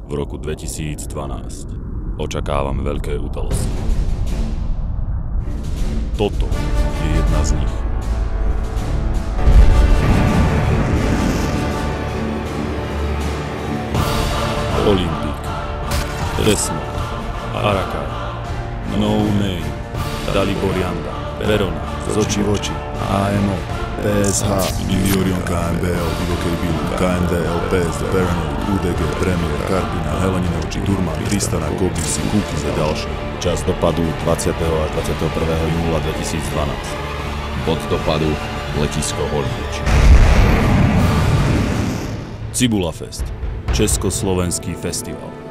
v roku 2012. Očakávam veľké udalosti. Toto je jedna z nich. Olympic, Resmo, Araka, No Name, Dalibor Janda, Verona, Z očí v oči, AMO, PSH, Iliorion, KMBL, Divokej Bilu, KMD, LPS, The Paranoid, UDG, Premier, Kardinál, Helenine oči, Durman, Tristana, Kobisi, Cookies a ďalší. Čas dopadu 20. až 21. júla 2012. Bod dopadu letisko Orlič. Cibula Fest, Československý festival.